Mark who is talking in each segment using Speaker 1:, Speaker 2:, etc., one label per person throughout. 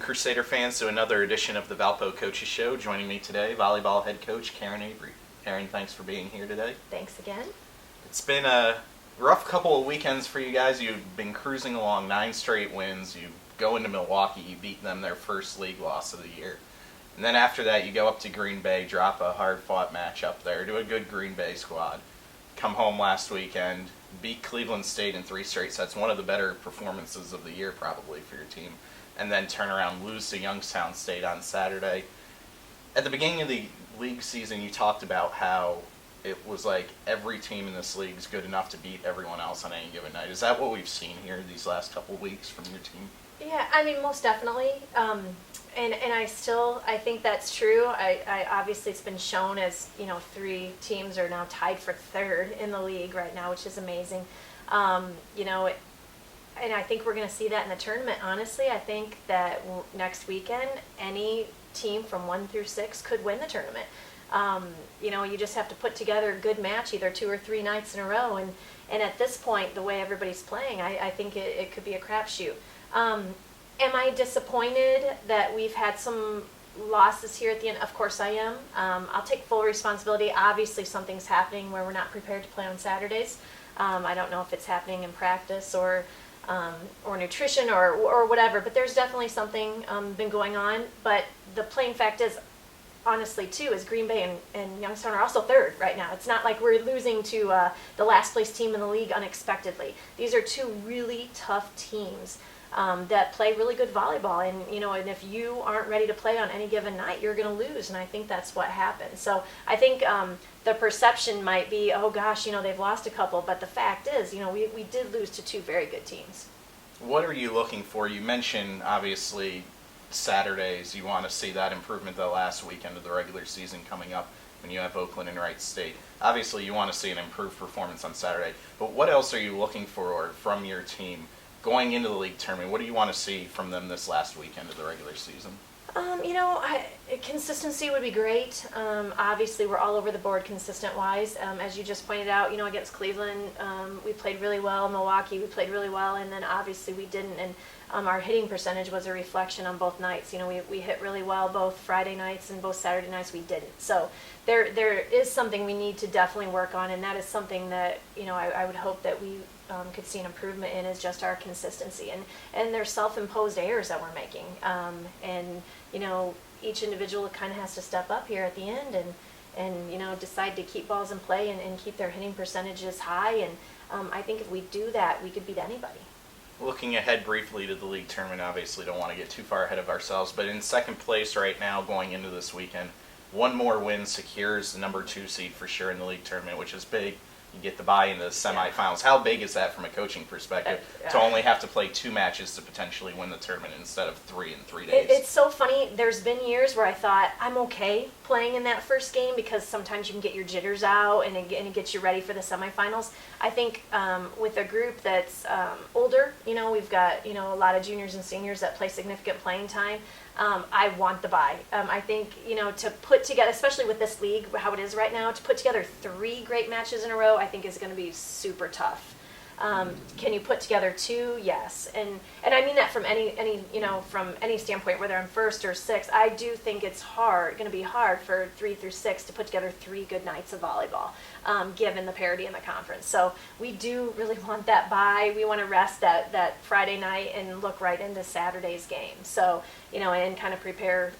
Speaker 1: Crusader fans, to another edition of the Valpo Coaches Show. Joining me today, volleyball head coach Carin Avery. Carin, thanks for being here today.
Speaker 2: Thanks again.
Speaker 1: It's been a rough couple of weekends for you guys. You've been cruising along, 9 straight wins. You go into Milwaukee, you beat them their first league loss of the year. And then after that, you go up to Green Bay, drop a hard-fought match up there to a good Green Bay squad. Come home last weekend, beat Cleveland State in 3 straight sets, one of the better performances of the year probably for your team, and then turn around, lose to Youngstown State on Saturday. At the beginning of the league season, you talked about how it was like every team in this league is good enough to beat everyone else on any given night. Is that what we've seen here these last couple of weeks from your team?
Speaker 2: Yeah, I mean, most definitely. And I think that's true. I obviously it's been shown as, 3 teams are now tied for 3rd in the league right now, which is amazing. And I think we're going to see that in the tournament. Honestly, I think that next weekend, any team from 1 through 6 could win the tournament. You just have to put together a good match, either 2 or 3 nights in a row. And at this point, the way everybody's playing, I think it could be a crapshoot. Am I disappointed that we've had some losses here at the end? Of course I am. I'll take full responsibility. Obviously something's happening where we're not prepared to play on Saturdays. I don't know if it's happening in practice or nutrition or whatever, but there's definitely something been going on. But the plain fact is, honestly too, is Green Bay and Youngstown are also 3rd right now. It's not like we're losing to the last place team in the league unexpectedly. These are 2 really tough teams that play really good volleyball, and if you aren't ready to play on any given night, you're going to lose, and I think that's what happened. So I think the perception might be, oh gosh, they've lost a couple, but the fact is, we did lose to 2 very good teams.
Speaker 1: What are you looking for? You mentioned, obviously, Saturdays. You want to see that improvement the last weekend of the regular season coming up when you have Oakland and Wright State. Obviously, you want to see an improved performance on Saturday, but what else are you looking for from your team going into the league tournament? What do you want to see from them this last weekend of the regular season?
Speaker 2: Consistency would be great. Obviously, we're all over the board consistent-wise. As you just pointed out, against Cleveland, we played really well. Milwaukee, we played really well, and then obviously we didn't. And our hitting percentage was a reflection on both nights. We hit really well both Friday nights and both Saturday nights we didn't. So there is something we need to definitely work on, and that is something that I would hope that we could see an improvement in, is just our consistency and their self-imposed errors that we're making. Each individual kind of has to step up here at the end and decide to keep balls in play and keep their hitting percentages high. And I think if we do that, we could beat anybody.
Speaker 1: Looking ahead briefly to the league tournament, obviously don't want to get too far ahead of ourselves, but in 2nd place right now going into this weekend, 1 more win secures the number 2 seed for sure in the league tournament, which is big. You get the bye in the semifinals. How big is that from a coaching perspective to only have to play 2 matches to potentially win the tournament instead of 3 in 3 days?
Speaker 2: It's so funny. There's been years where I thought I'm okay playing in that first game because sometimes you can get your jitters out and it gets you ready for the semifinals. I think with a group that's older, we've got a lot of juniors and seniors that play significant playing time. I want the bye. I think, to put together, especially with this league, how it is right now, to put together 3 great matches in a row, I think is going to be super tough. Can you put together 2? Yes. And I mean that from any standpoint, whether I'm 1st or 6th. I do think it's going to be hard for 3 through 6 to put together 3 good nights of volleyball, given the parity in the conference. So we do really want that bye. We want to rest that Friday night and look right into Saturday's game. So, and kind of prepare,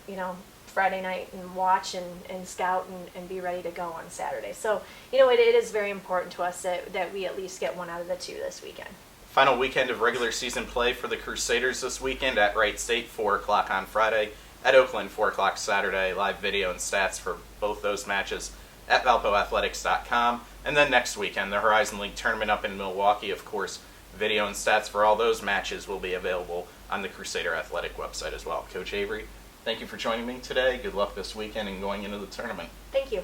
Speaker 2: Friday night and watch and scout and be ready to go on Saturday. So, it is very important to us that we at least get 1 out of the 2 this weekend.
Speaker 1: Final weekend of regular season play for the Crusaders this weekend at Wright State, 4 o'clock on Friday. At Oakland, 4 o'clock Saturday. Live video and stats for both those matches at valpoathletics.com. And then next weekend, the Horizon League tournament up in Milwaukee. Of course, video and stats for all those matches will be available on the Crusader Athletic website as well. Coach Avery, thank you for joining me today. Good luck this weekend and going into the tournament.
Speaker 2: Thank you.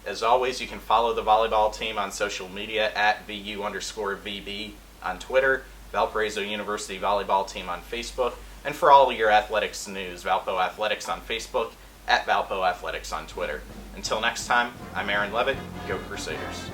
Speaker 1: As always, you can follow the volleyball team on social media at VU_VB on Twitter, Valparaiso University Volleyball Team on Facebook, and for all your athletics news, Valpo Athletics on Facebook, at Valpo Athletics on Twitter. Until next time, I'm Aaron Leavitt. Go Crusaders.